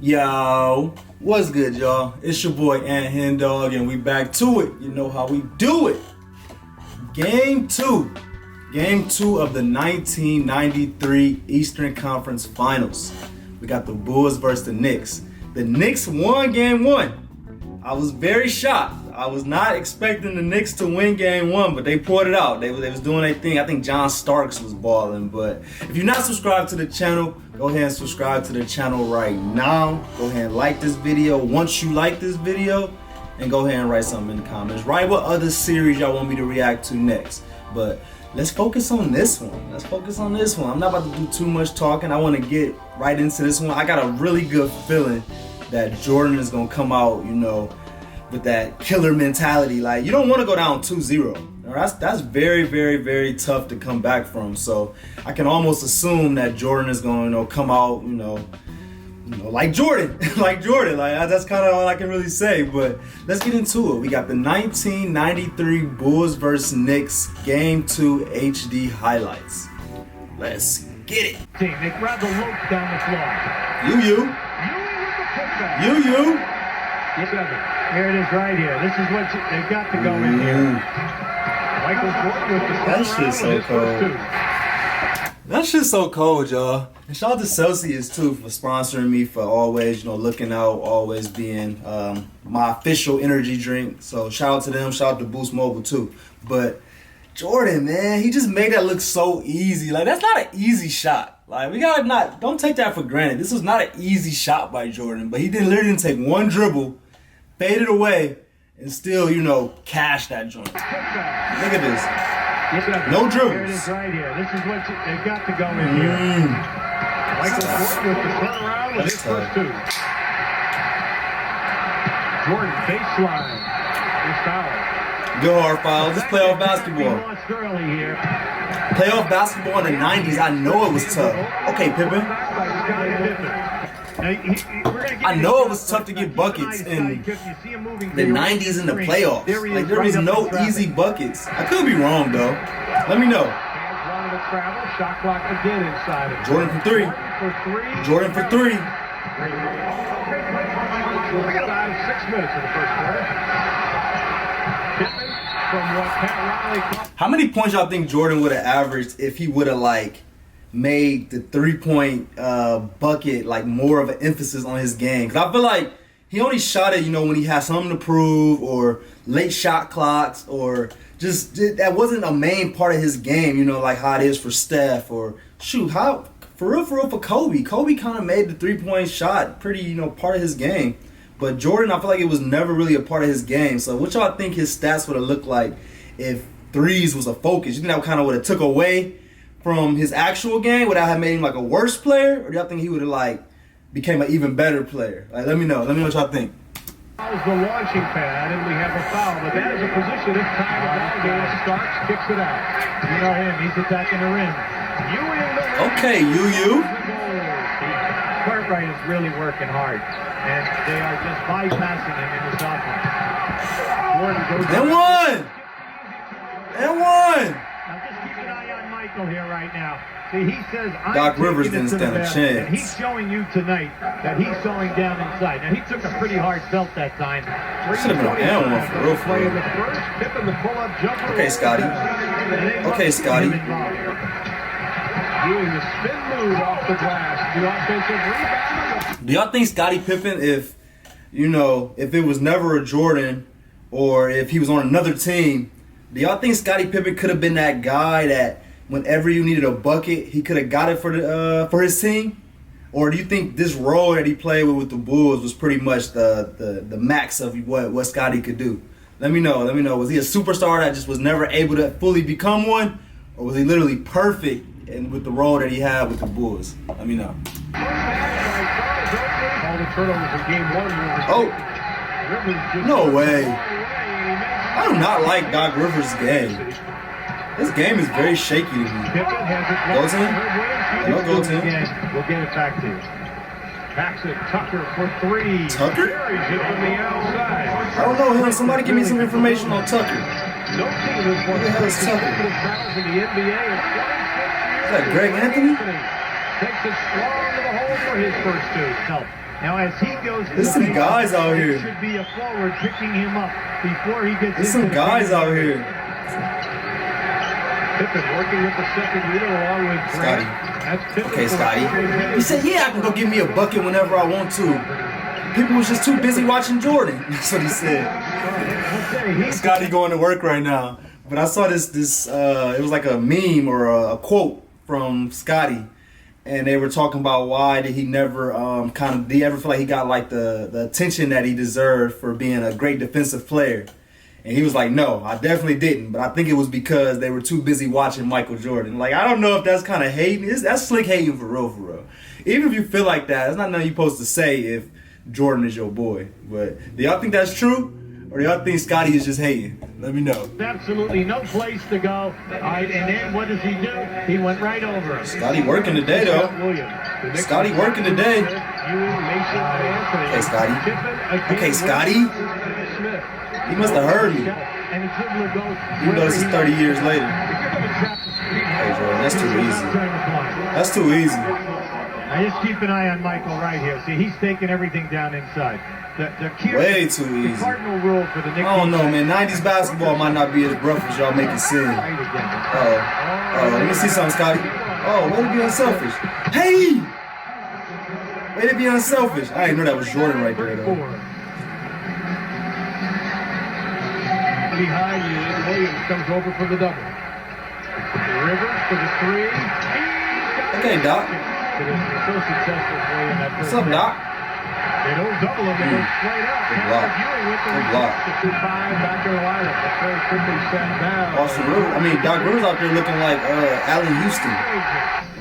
Yo, what's good, y'all? It's your boy HenDawgz, and we back to it. You know how we do it. Game two of the 1993 Eastern Conference Finals. We got the Bulls versus the Knicks. The Knicks won game one. I was very shocked. I was not expecting the Knicks to win game one, but they pulled it out. They was doing their thing. I think John Starks was balling. But if you're not subscribed to the channel, go ahead and subscribe to the channel right now. Go ahead and like this video once you like this video, and go ahead and write something in the comments. Write what other series y'all want me to react to next. But let's focus on this one. I'm not about to do too much talking. I want to get right into this one. I got a really good feeling that Jordan is going to come out, with that killer mentality. Like, you don't want to go down 2-0. That's very, very, very tough to come back from. So I can almost assume that Jordan is going to come out, like Jordan. Like that's kind of all I can really say. But let's get into it. We got the 1993 Bulls versus Knicks Game 2 HD highlights. Let's get it. They grab the ropes down the floor. You. Here it is right here. This is what they've got to go in here. Michael Jordan with the That shit's so cold. That shit's so cold, y'all. And shout out to Celsius too for sponsoring me, for always, looking out, always being my official energy drink. So shout out to them. Shout out to Boost Mobile too. But Jordan, man, he just made that look so easy. Like, that's not an easy shot. Like, don't take that for granted. This was not an easy shot by Jordan, but he literally didn't take one dribble, faded away, and still, cash that joint. Look at this. No dribbles. Here it is right here. This is what they've got to go in here. Michael Jordan with the turnaround with his first two. Jordan baseline. His foul. Go hard foul. This playoff basketball. Playoff basketball in the 90s, I know it was tough. Okay, Pippen. I know it was tough to get buckets in the 90s in the playoffs. Like, there was no easy buckets. I could be wrong, though. Let me know. Jordan for three. Jordan for three. 6 minutes in the first quarter. How many points y'all think Jordan would have averaged if he would have made the 3-point bucket more of an emphasis on his game? Because I feel like he only shot it, when he had something to prove, or late shot clocks, or just that wasn't a main part of his game. Like how it is for Steph, or for real for Kobe. Kobe kind of made the 3-point shot pretty, part of his game. But Jordan, I feel like it was never really a part of his game. So what y'all think his stats would have looked like if threes was a focus? You think that kind of would have took away from his actual game? Would that have made him a worse player? Or do y'all think he would have became an even better player? Let me know. Let me know what y'all think. That was the launching pad, and we have a foul. But that is a position this time of Alligator starts, kicks it out. You know him, he's attacking the rim. Okay, you. Cartwright is really working hard, and they are just bypassing him in this offense. Jordan goes and one. Now just keep an eye on Michael here right now. See, he says, Doc Rivers didn't stand a chance. He's showing you tonight that he's slowing down inside. Now he took a pretty hard belt that time. Should have been an and one for real. Playing the first, Pippen the pull-up jumper. Okay, Scotty. Doing the spin move off the glass. The offensive rebound. Do y'all think Scottie Pippen, if it was never a Jordan, or if he was on another team, do y'all think Scottie Pippen could have been that guy that whenever you needed a bucket, he could have got it for his team? Or do you think this role that he played with the Bulls was pretty much the max of what Scottie could do? Let me know. Was he a superstar that just was never able to fully become one? Or was he literally perfect and with the role that he had with the Bulls? Let me know. All the turnovers in game one. No way. I do not like Doc Rivers' game. This game is very shaky to me. Go to him? No, go to him. We'll get it back to you. Backs it, Tucker for three. Tucker? Carries it from the outside. I don't know. Somebody give me some information on Tucker. No team has won consecutive titles in the NBA in 26 years. Is that Greg Anthony? Takes it strong to the hole for his first two. No. Now, as he goes to There's some guys out here. should be a forward picking him up before he gets. There's some guys out here. Pippen working with the second leader along with Scotty. That's Pippen. Okay, Scotty. He said, yeah, I can go give me a bucket whenever I want to. People was just too busy watching Jordan. That's what he said. Scotty going to work right now. But I saw this it was like a meme or a quote from Scotty. And they were talking about why did he never did he ever feel like he got like the attention that he deserved for being a great defensive player? And he was like, no, I definitely didn't. But I think it was because they were too busy watching Michael Jordan. Like, I don't know if that's kind of hating. That's slick hating for real, for real. Even if you feel like that, it's not nothing you're supposed to say if Jordan is your boy. But do y'all think that's true? Or do y'all think Scotty is just hating? Let me know. Absolutely no place to go. All right, and then what does he do? He went right over him. Scotty working today, though. Scotty working today. Okay, Scotty. Okay, Scotty. He must have heard me. Even though this is 30 years later. Hey, Jordan, that's too easy. That's too easy. Now just keep an eye on Michael right here. See, he's taking everything down inside. Way too easy. The cardinal rule for the Knicks. I don't know, man. 90s basketball might not be as rough as y'all make it seem. Oh, let me see something, Scotty. Oh, way to be unselfish. Hey! Way to be unselfish. I didn't know that was Jordan right there, though. Behind you, Williams comes over for the double. Rivers for the three. Okay, Doc. So successful for you in that What's up, Doc? They don't double him, they go straight up. Good block. Good block. Back to the lineup. That's very quickly sat down. Doc Rivers out there looking like Allen Houston.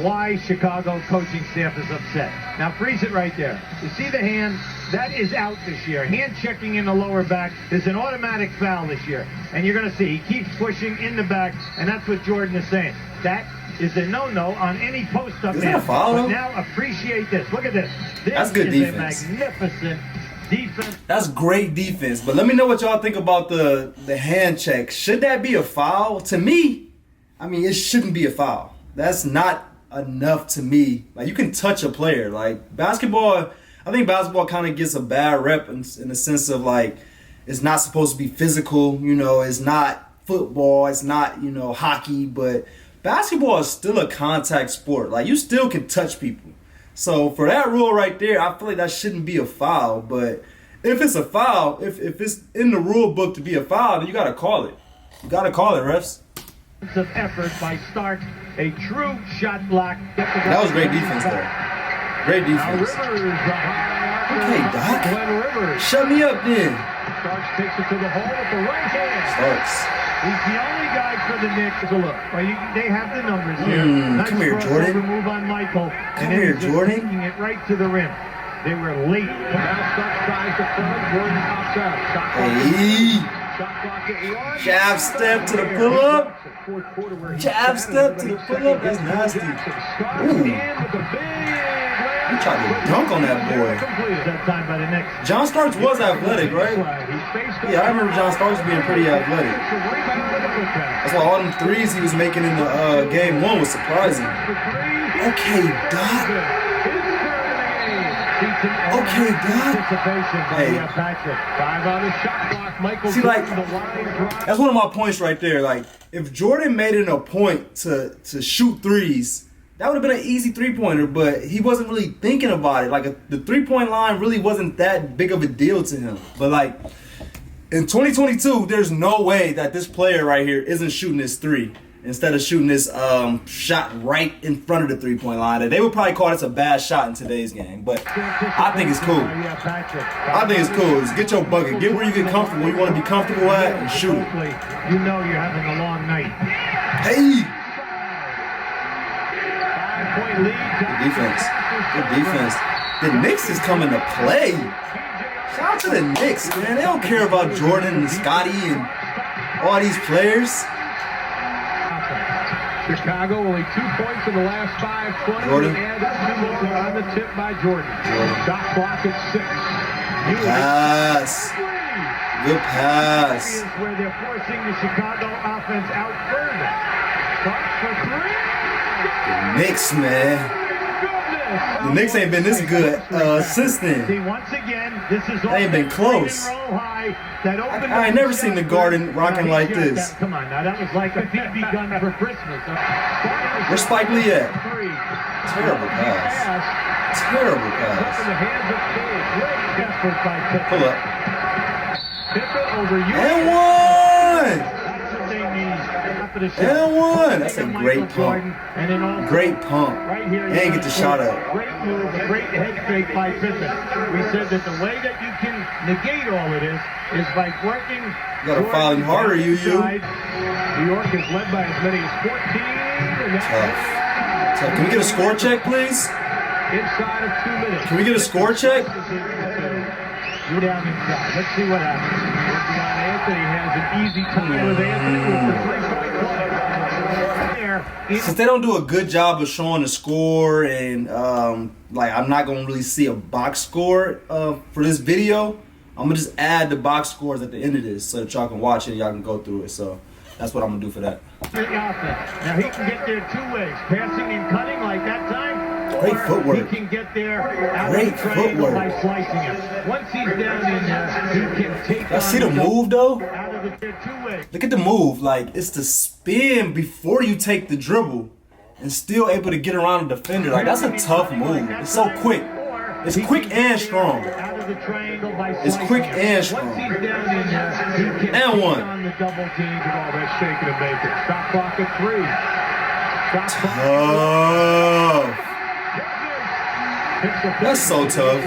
Why Chicago coaching staff is upset. Now freeze it right there. You see the hand? That is out this year. Hand checking in the lower back is an automatic foul this year. And you're going to see he keeps pushing in the back, and that's what Jordan is saying. That is a no-no on any post-up. Is that a foul, though? Now appreciate this. Look at this. That's good defense. A magnificent defense. That's great defense. But let me know what y'all think about the hand check. Should that be a foul? To me, it shouldn't be a foul. That's not enough to me. Like, you can touch a player. Like, basketball, I think basketball kind of gets a bad rep in the sense of, like, it's not supposed to be physical. It's not football. It's not, hockey. But basketball is still a contact sport. Like, you still can touch people. So for that rule right there, I feel like that shouldn't be a foul. But if it's a foul, if it's in the rule book to be a foul, then you got to call it. You got to call it, refs. Of effort by Stark, a true shot block. That was great defense, though. Great defense. Okay, Doc. Shut me up, then. Starks takes it to the hole with the right hand. Starks. He's the only guy for the Knicks to look. Well, they have the numbers here. Nice come here, Jordan. Move on Michael. Come here, Jordan. Taking it right to the rim. They were late. Now Starks tries to pull. Jordan pops out. Hey. Jab step to the pull-up. Jab step to the pull-up. That's nasty. Ooh. He tried to dunk on that boy. John Starks was athletic, right? Yeah, I remember John Starks being pretty athletic. That's why all them threes he was making in the game one was surprising. Okay, Doc. Okay, Doc. Hey. See, like, that's one of my points right there. Like, if Jordan made it a point to shoot threes, that would have been an easy three-pointer, but he wasn't really thinking about it. Like, the three-point line really wasn't that big of a deal to him. But, like, in 2022, there's no way that this player right here isn't shooting this three instead of shooting this shot right in front of the three-point line. They would probably call this a bad shot in today's game, but I think it's cool. I think it's cool. Just get your bucket. Get where you get comfortable, where you want to be comfortable at, and shoot it. You know you're having a long night. Hey! Good defense. Good defense. The Knicks is coming to play. Shout out to the Knicks, man. They don't care about Jordan and Scotty and all these players. Chicago only 2 points in the last 5-20. Jordan. And 2 more on the tip by Jordan. Shot clock at 6. Good pass. Good pass. Where they're forcing the Chicago offense out further. Starts for 3. The Knicks, man. The Knicks ain't been this good since then. See, once again, this is they ain't been close. I ain't never seen the Garden rocking like this. Come on, now that was like a BB gun for Christmas. Where's Spike Lee at? Terrible pass. Terrible pass. Pull up. And one! And one! That's a great pump. Great pump. And get the shot up. Great move, great head fake by Pippen. We said that the way that you can negate all of this is by working. You gotta foul him harder, you. New York is led by as many as 14. Tough. Can we get a score check, please? Inside of 2 minutes. Can we get a score check? You're down inside. Let's see what happens. Anthony has an easy time with Anthony with the 3-point. Since they don't do a good job of showing the score and like I'm not gonna really see a box score for this video, I'm gonna just add the box scores at the end of this so that y'all can watch it and y'all can go through it. So that's what I'm gonna do for that. Now he can get there 2 ways, passing and cutting like that time. Great footwork. He can get there out Great of the triangle footwork. by slicing it. Once he's down in there, he can take Y'all see the move though? out of the 2 ways. Look at the move. Like it's the spin before you take the dribble and still able to get around the defender. Like that's a tough move. It's so quick. It's quick and strong. It's quick and strong. And one. Tough. That's so tough.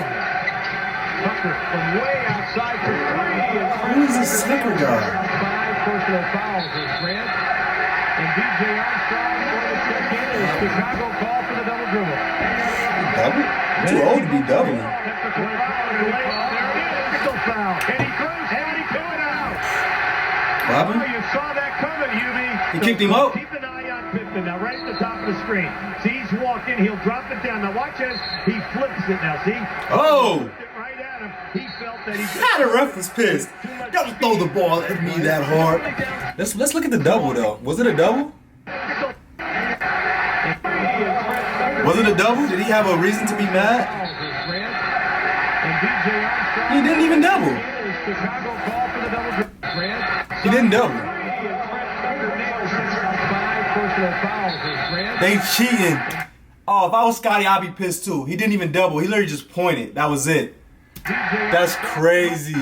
Who is this Tucker guy? 5 personal fouls is Grant. And DJ Armstrong going to check in as Chicago call for the double dribble. Double? Too old to be doubling. There it is. Foul. And he throws and he threw it out. What happened? You saw that coming, Hubie. He kicked him out. Keep an eye on Pippen now, right at the top of the screen. See, he's walking. He'll drop it down. Now watch as he flips it. Now see. Oh. Right at him. He felt that he. The ref was pissed. Don't throw the ball at me that hard. Let's look at the double though. Was it a double? Was it a double? Did he have a reason to be mad? He didn't even double. He didn't double. They cheating. Oh, if I was Scotty, I'd be pissed too. He didn't even double. He literally just pointed. That was it. That's crazy. Oh,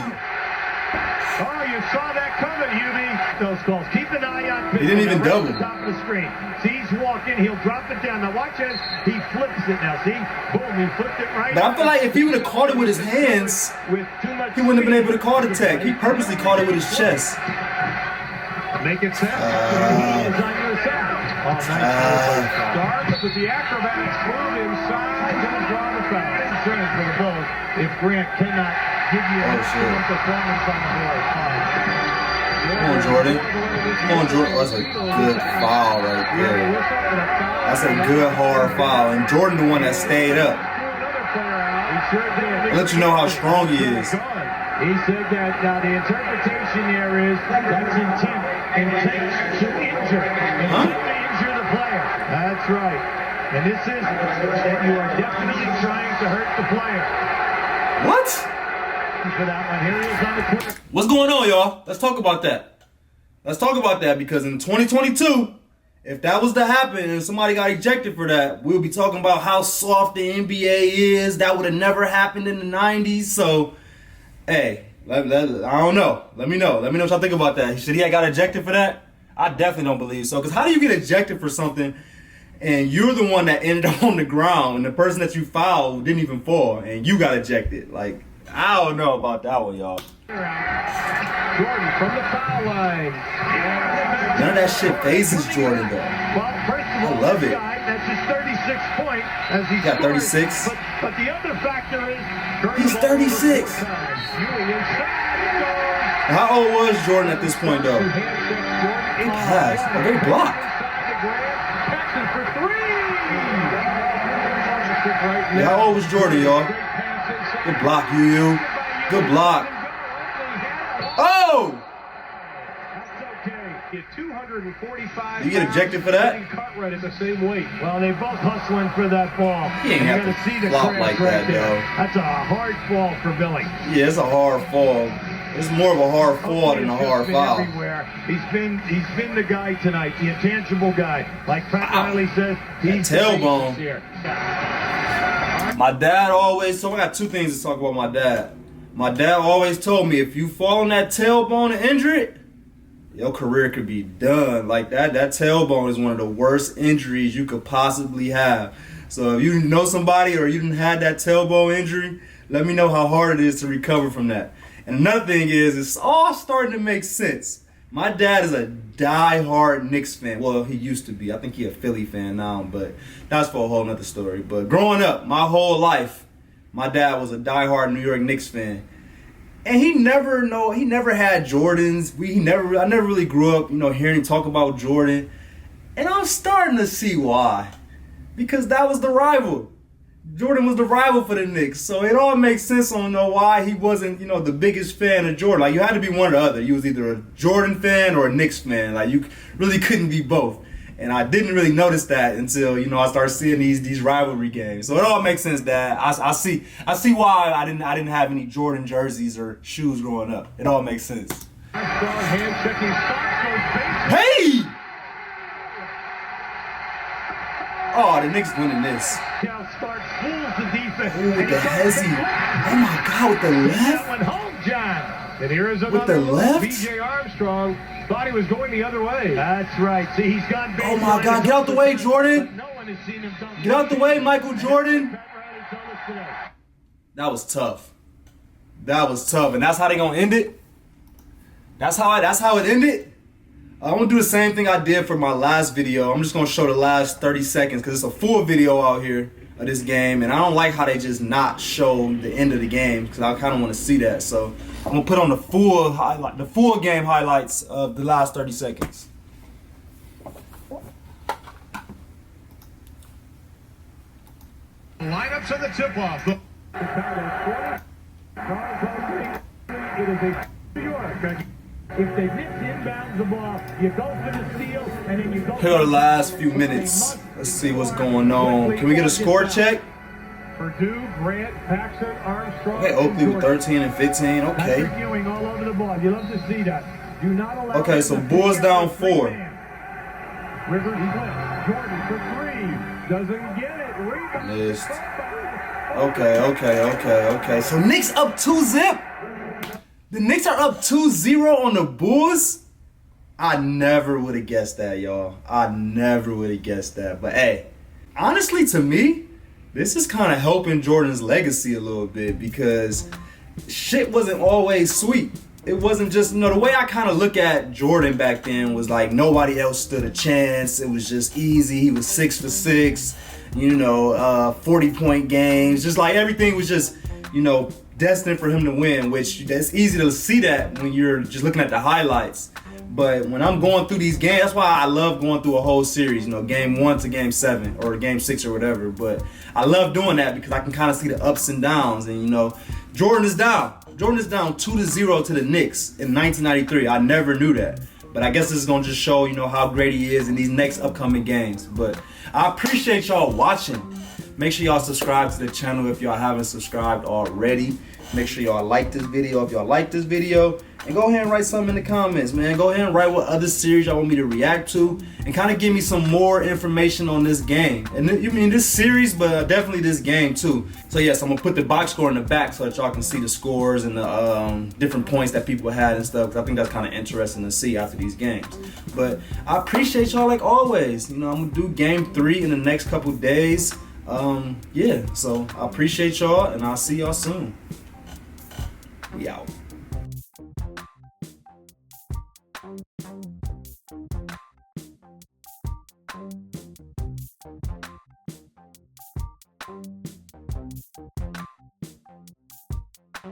you saw that coming, Hubie. Those calls. Keep an eye on Pippen. He didn't even double. Right at the top of the screen. See, he's walking. He'll drop it down. Now watch as he flips it. Now see, boom, he flipped it right. But I feel like if he would have caught it with his hands, he wouldn't have been able to call the tech. He purposely caught it with his chest. Make it set. He is on your side. Oh, nice. Start with the acrobatics move inside. Going to draw the foul. Concerns for the Bulls if Grant cannot give you a excellent performance on the board. Come on, Jordan. Come on, Jordan. That's a good foul right there. That's a good hard foul. And Jordan the one that stayed up. I'll let you know how strong he is. He said that the interpretation there is that's intent to injure. To injure the player. That's right. And this is that you are definitely trying to hurt the player. What? For that one. Here he is on the court. What's going on, y'all? Let's talk about that. Let's talk about that because in 2022, if that was to happen and somebody got ejected for that, we'll be talking about how soft the NBA is. That would have never happened in the 90s. So, hey, I don't know. Let me know. Let me know what y'all think about that. Should he have got ejected for that? I definitely don't believe so. Because how do you get ejected for something and you're the one that ended up on the ground and the person that you fouled didn't even fall and you got ejected? Like, I don't know about that one, y'all. Jordan from the foul line. None of that shit phases Jordan, though. Well, first of all, I love it. That's his 36th point as he got 36. But the other factor is he's 36. How old was Jordan at this point, though? Pass. Oh, they blocked. Yeah, how old was Jordan, y'all? Good block, you. Good block. Oh! Get 245. You get ejected for that? Cartwright at the same weight. Well, they both hustling for that ball. He ain't have to see the flop like that, though. That's a hard fall for Billy. Yeah, it's a hard fall. It's more of a hard fall than a hard foul. Everywhere. He's been the guy tonight, the intangible guy. Like Pat Riley says, he's tailbone. Here. My dad always, so I got two things to talk about my dad. My dad always told me if you fall on that tailbone and injure it, your career could be done. Like that tailbone is one of the worst injuries you could possibly have. So if you know somebody or you didn't have that tailbone injury, let me know how hard it is to recover from that. And another thing is, it's all starting to make sense. My dad is a die-hard Knicks fan. Well, he used to be. I think he's a Philly fan now, but that's for a whole nother story. But growing up, my whole life, my dad was a die-hard New York Knicks fan. And he never had Jordans. I never really grew up, hearing him talk about Jordan. And I'm starting to see why. Because that was the rival. Jordan was the rival for the Knicks. So it all makes sense on why he wasn't, the biggest fan of Jordan. Like, you had to be one or the other. You was either a Jordan fan or a Knicks fan. Like, you really couldn't be both. And I didn't really notice that until, I started seeing these rivalry games. So it all makes sense, Dad. I see why I didn't have any Jordan jerseys or shoes growing up. It all makes sense. Hey! Oh, the Knicks winning this. Now starts, fools the defense. Ooh, with the hezzy. Oh my God, with the left. Went home, John. And here is another with the left. B.J. Armstrong thought he was going the other way. That's right. See, he's gone. Oh my God, get out the way, Jordan. No one has seen him dunk. Get out the way, Michael Jordan. That was tough. That was tough, and that's how they gonna end it. That's how it ended. I'm gonna do the same thing I did for my last video. I'm just gonna show the last 30 seconds because it's a full video out here of this game, and I don't like how they just not show the end of the game because I kind of want to see that. So I'm gonna put on the full game highlights of the last 30 seconds. Lineups of the tip-off. It is a New York. If they miss inbounds the ball, you go for the steal, and then you go. Here are the last few minutes. Let's see what's going on. Can we get a score check? Purdue, Grant, Paxson, Armstrong. Okay, Oakley with 13 and 15. Okay. Ewing all over the ball. You love to see that. Do not allow. Okay, so Bulls down 4. Rivers flip. Jordan for 3. Doesn't get it. Rebound. Missed. Okay. So Knicks up 2-zip. The Knicks are up 2-0 on the Bulls. I never would have guessed that, y'all. I never would have guessed that. But hey, honestly, to me, this is kind of helping Jordan's legacy a little bit because shit wasn't always sweet. It wasn't just, the way I kind of look at Jordan back then was like nobody else stood a chance. It was just easy. He was 6 for 6, 40-point games. Just like everything was just, destined for him to win, which that's easy to see that when you're just looking at the highlights. But when I'm going through these games, that's why I love going through a whole series, game 1 to game 7 or game 6 or whatever. But I love doing that because I can kind of see the ups and downs. And, Jordan is down. Jordan is down 2-0 to the Knicks in 1993. I never knew that. But I guess this is going to just show, how great he is in these next upcoming games. But I appreciate y'all watching. Make sure y'all subscribe to the channel if y'all haven't subscribed already. Make sure y'all like this video if y'all like this video. And go ahead and write something in the comments, man. Go ahead and write what other series y'all want me to react to. And kind of give me some more information on this game. And this series, but definitely this game too. So yes, I'm going to put the box score in the back so that y'all can see the scores and the different points that people had and stuff. 'Cause I think that's kind of interesting to see after these games. But I appreciate y'all like always. I'm going to do game 3 in the next couple days. So I appreciate y'all and I'll see y'all soon. We out.